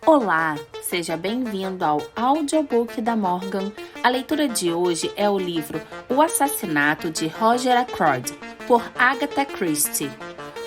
Olá, seja bem-vindo ao audiobook da Morgan. A leitura de hoje é o livro O Assassinato de Roger Ackroyd, por Agatha Christie.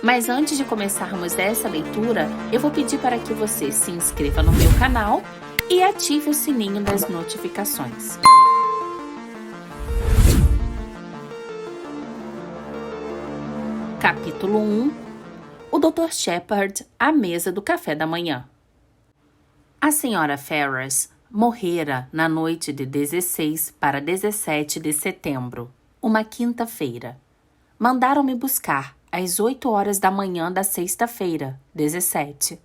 Mas antes de começarmos essa leitura, eu vou pedir para que você se inscreva no meu canal e ative o sininho das notificações. Capítulo 1. O Dr. Shepard à mesa do café da manhã. A Sra. Ferrars morrera na noite de 16 para 17 de setembro, uma quinta-feira. Mandaram-me buscar às 8 horas da manhã da sexta-feira, 17.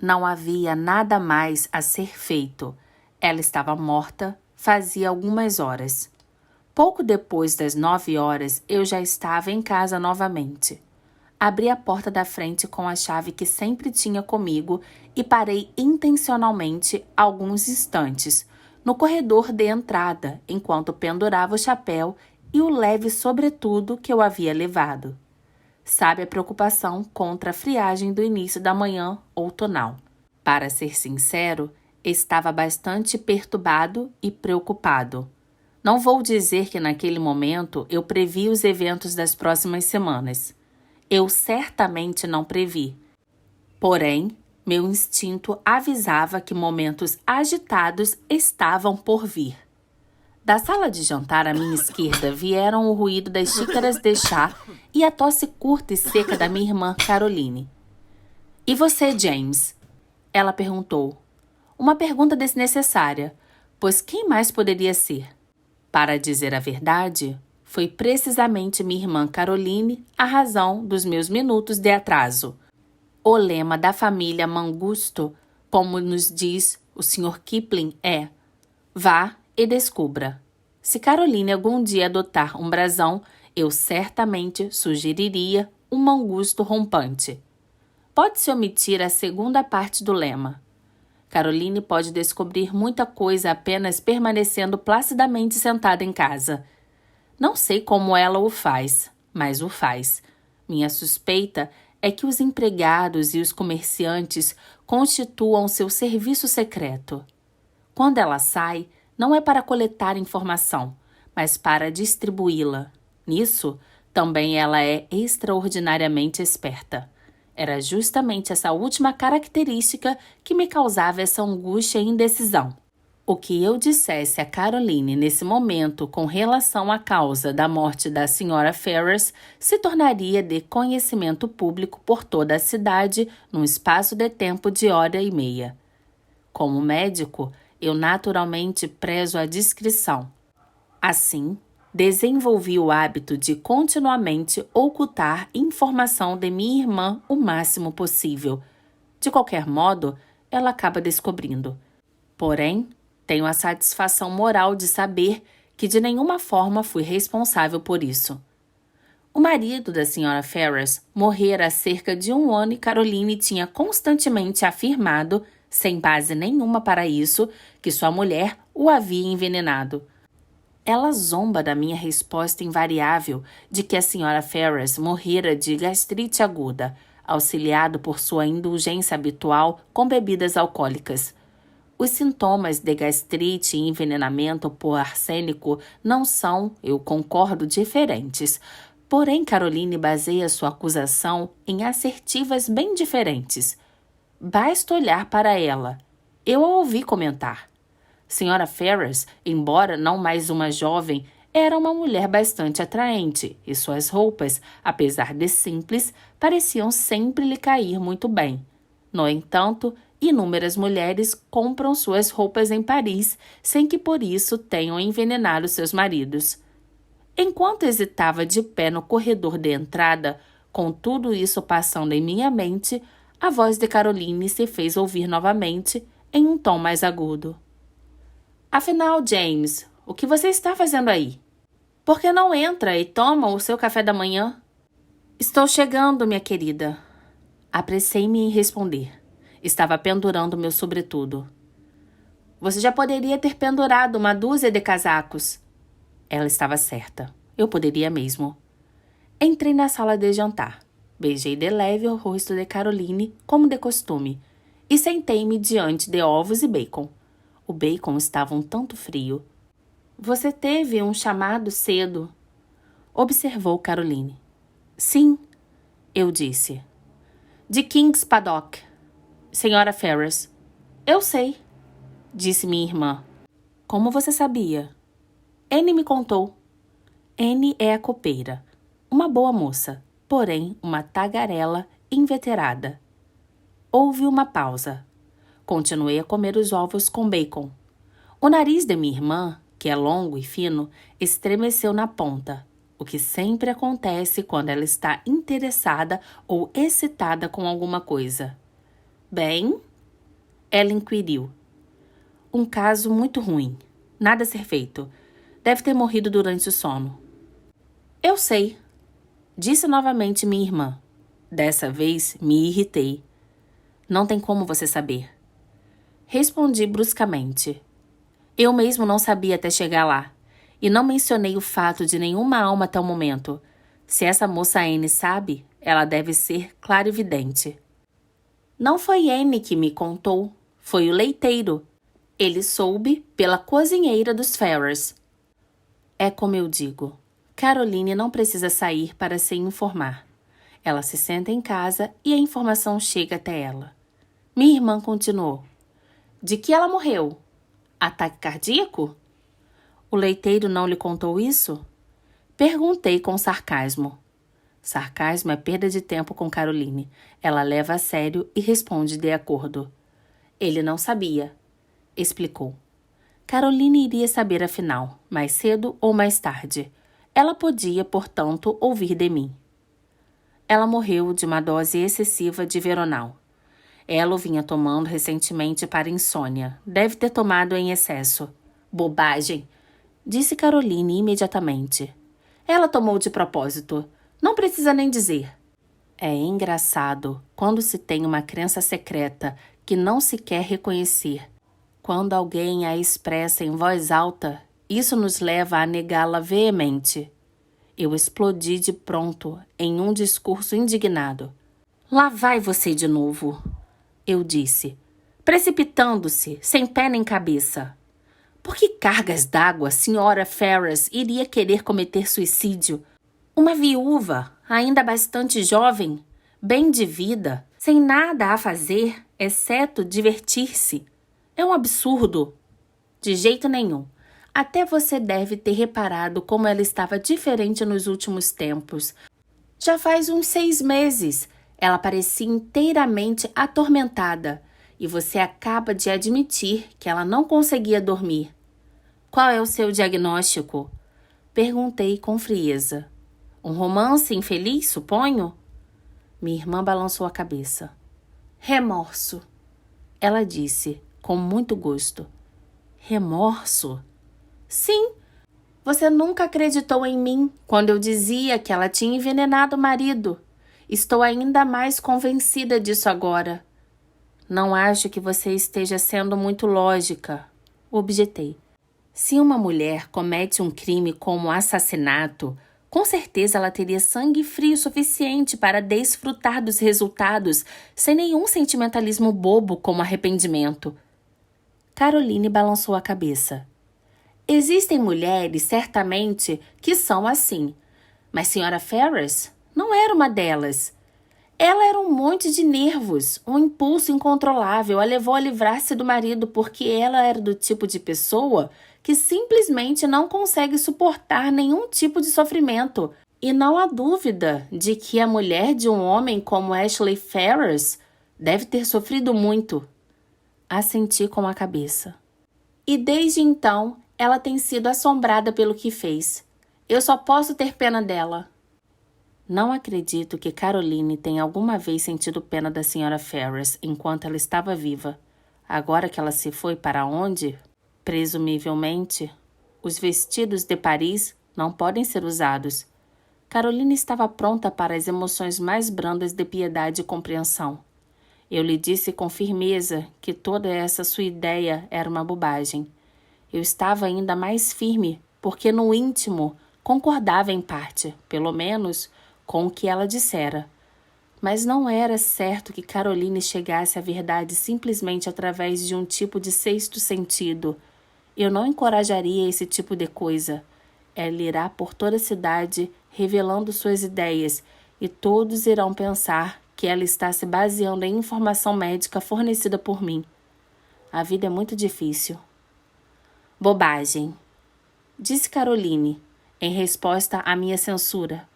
Não havia nada mais a ser feito. Ela estava morta fazia algumas horas. Pouco depois das 9 horas, eu já estava em casa novamente. Abri a porta da frente com a chave que sempre tinha comigo e parei intencionalmente alguns instantes no corredor de entrada, enquanto pendurava o chapéu e o leve sobretudo que eu havia levado. Sabe a preocupação contra a friagem do início da manhã outonal. Para ser sincero, estava bastante perturbado e preocupado. Não vou dizer que naquele momento eu previ os eventos das próximas semanas. Eu certamente não previ. Porém, meu instinto avisava que momentos agitados estavam por vir. Da sala de jantar à minha esquerda vieram o ruído das xícaras de chá e a tosse curta e seca da minha irmã Caroline. "E você, James?" Ela perguntou. Uma pergunta desnecessária, pois quem mais poderia ser? Para dizer a verdade, foi precisamente minha irmã Caroline a razão dos meus minutos de atraso. O lema da família Mangusto, como nos diz o Sr. Kipling, é: vá e descubra. Se Caroline algum dia adotar um brasão, eu certamente sugeriria um mangusto rompante. Pode-se omitir a segunda parte do lema. Caroline pode descobrir muita coisa apenas permanecendo placidamente sentada em casa. Não sei como ela o faz, mas o faz. Minha suspeita é que os empregados e os comerciantes constituam seu serviço secreto. Quando ela sai, não é para coletar informação, mas para distribuí-la. Nisso, também ela é extraordinariamente esperta. Era justamente essa última característica que me causava essa angústia e indecisão. O que eu dissesse a Caroline nesse momento com relação à causa da morte da Sra. Ferrars se tornaria de conhecimento público por toda a cidade num espaço de tempo de hora e meia. Como médico, eu naturalmente prezo a discrição. Assim, desenvolvi o hábito de continuamente ocultar informação de minha irmã o máximo possível. De qualquer modo, ela acaba descobrindo. Porém, tenho a satisfação moral de saber que de nenhuma forma fui responsável por isso. O marido da Sra. Ferrars morrera há cerca de 1 ano e Caroline tinha constantemente afirmado, sem base nenhuma para isso, que sua mulher o havia envenenado. Ela zomba da minha resposta invariável de que a Sra. Ferrars morrera de gastrite aguda, auxiliado por sua indulgência habitual com bebidas alcoólicas. Os sintomas de gastrite e envenenamento por arsênico não são, eu concordo, diferentes. Porém, Caroline baseia sua acusação em assertivas bem diferentes. Basta olhar para ela. Eu a ouvi comentar. Sra. Ferrars, embora não mais uma jovem, era uma mulher bastante atraente e suas roupas, apesar de simples, pareciam sempre lhe cair muito bem. No entanto, inúmeras mulheres compram suas roupas em Paris sem que por isso tenham envenenado seus maridos. Enquanto hesitava de pé no corredor de entrada, com tudo isso passando em minha mente, a voz de Caroline se fez ouvir novamente em um tom mais agudo. "Afinal, James, o que você está fazendo aí? Por que não entra e toma o seu café da manhã?" "Estou chegando, minha querida." Apressei-me em responder. Estava pendurando meu sobretudo. "Você já poderia ter pendurado uma dúzia de casacos." Ela estava certa. Eu poderia mesmo. Entrei na sala de jantar. Beijei de leve o rosto de Caroline, como de costume. e sentei-me diante de ovos e bacon. O bacon estava um tanto frio. Você teve um chamado cedo, observou Caroline. Sim, eu disse. De King's Paddock, Senhora Ferrars. Eu sei, disse minha irmã. Como você sabia? Anne me contou. Anne é a copeira. Uma boa moça, porém uma tagarela inveterada. Houve uma pausa. Continuei a comer os ovos com bacon. O nariz de minha irmã, que é longo e fino, estremeceu na ponta, o que sempre acontece quando ela está interessada ou excitada com alguma coisa. Bem? Ela inquiriu. Um caso muito ruim. Nada a ser feito. Deve ter morrido durante o sono. Eu sei, disse novamente minha irmã. Dessa vez me irritei. Não tem como você saber. Respondi bruscamente. Eu mesmo não sabia até chegar lá. E não mencionei o fato de nenhuma alma até o momento. Se essa moça Anne sabe, ela deve ser clarividente. Não foi Anne que me contou, foi o leiteiro. Ele soube pela cozinheira dos Ferrars. É como eu digo, Caroline não precisa sair para se informar. Ela se senta em casa e a informação chega até ela. Minha irmã continuou. De que ela morreu? Ataque cardíaco? O leiteiro não lhe contou isso? Perguntei com sarcasmo. Sarcasmo é perda de tempo com Caroline. Ela leva a sério e responde de acordo. Ele não sabia, explicou. Caroline iria saber afinal, mais cedo ou mais tarde. Ela podia, portanto, ouvir de mim. Ela morreu de uma dose excessiva de Veronal. Ela o vinha tomando recentemente para insônia. Deve ter tomado em excesso. Bobagem, disse Caroline imediatamente. Ela tomou de propósito. Não precisa nem dizer. É engraçado quando se tem uma crença secreta que não se quer reconhecer. Quando alguém a expressa em voz alta, isso nos leva a negá-la veemente. Eu explodi de pronto em um discurso indignado. Lá vai você de novo, eu disse, precipitando-se, sem pé nem cabeça. Por que cargas d'água a senhora Ferrars iria querer cometer suicídio? Uma viúva, ainda bastante jovem, bem de vida, sem nada a fazer, exceto divertir-se. É um absurdo. De jeito nenhum. Até você deve ter reparado como ela estava diferente nos últimos tempos. Já faz uns 6 meses. Ela parecia inteiramente atormentada. E você acaba de admitir que ela não conseguia dormir. Qual é o seu diagnóstico? Perguntei com frieza. Um romance infeliz, suponho? Minha irmã balançou a cabeça. Remorso. Ela disse, com muito gosto. Remorso? Sim. Você nunca acreditou em mim quando eu dizia que ela tinha envenenado o marido. Estou ainda mais convencida disso agora. Não acho que você esteja sendo muito lógica, objetei. Se uma mulher comete um crime como assassinato, com certeza ela teria sangue frio suficiente para desfrutar dos resultados sem nenhum sentimentalismo bobo como arrependimento. Caroline balançou a cabeça. Existem mulheres, certamente, que são assim. Mas Sra. Ferrars não era uma delas. Ela era um monte de nervos, um impulso incontrolável a levou a livrar-se do marido porque ela era do tipo de pessoa que simplesmente não consegue suportar nenhum tipo de sofrimento. E não há dúvida de que a mulher de um homem como Ashley Ferrars deve ter sofrido muito. Assenti com a cabeça. E desde então, ela tem sido assombrada pelo que fez. Eu só posso ter pena dela. Não acredito que Caroline tenha alguma vez sentido pena da Sra. Ferrars enquanto ela estava viva. Agora que ela se foi para onde? Presumivelmente, os vestidos de Paris não podem ser usados. Caroline estava pronta para as emoções mais brandas de piedade e compreensão. Eu lhe disse com firmeza que toda essa sua ideia era uma bobagem. Eu estava ainda mais firme, porque no íntimo concordava em parte, pelo menos, com o que ela dissera. Mas não era certo que Caroline chegasse à verdade simplesmente através de um tipo de sexto sentido. Eu não encorajaria esse tipo de coisa. Ela irá por toda a cidade revelando suas ideias e todos irão pensar que ela está se baseando em informação médica fornecida por mim. A vida é muito difícil. Bobagem, disse Caroline, em resposta à minha censura.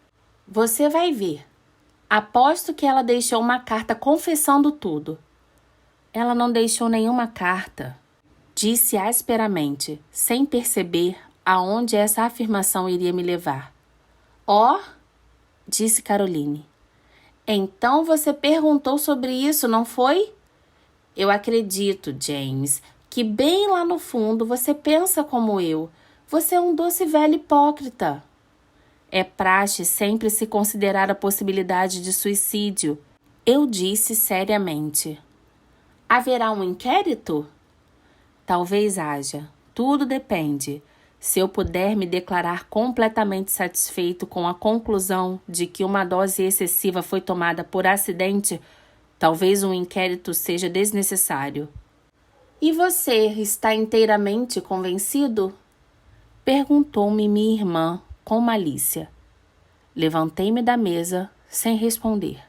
Você vai ver. Aposto que ela deixou uma carta confessando tudo. Ela não deixou nenhuma carta, disse asperamente, sem perceber aonde essa afirmação iria me levar. Oh, disse Caroline. Então você perguntou sobre isso, não foi? Eu acredito, James, que bem lá no fundo você pensa como eu. Você é um doce velho hipócrita. É praxe sempre se considerar a possibilidade de suicídio. Eu disse seriamente. Haverá um inquérito? Talvez haja. Tudo depende. Se eu puder me declarar completamente satisfeito com a conclusão de que uma dose excessiva foi tomada por acidente, talvez um inquérito seja desnecessário. E você está inteiramente convencido? Perguntou-me minha irmã com malícia. Levantei-me da mesa sem responder.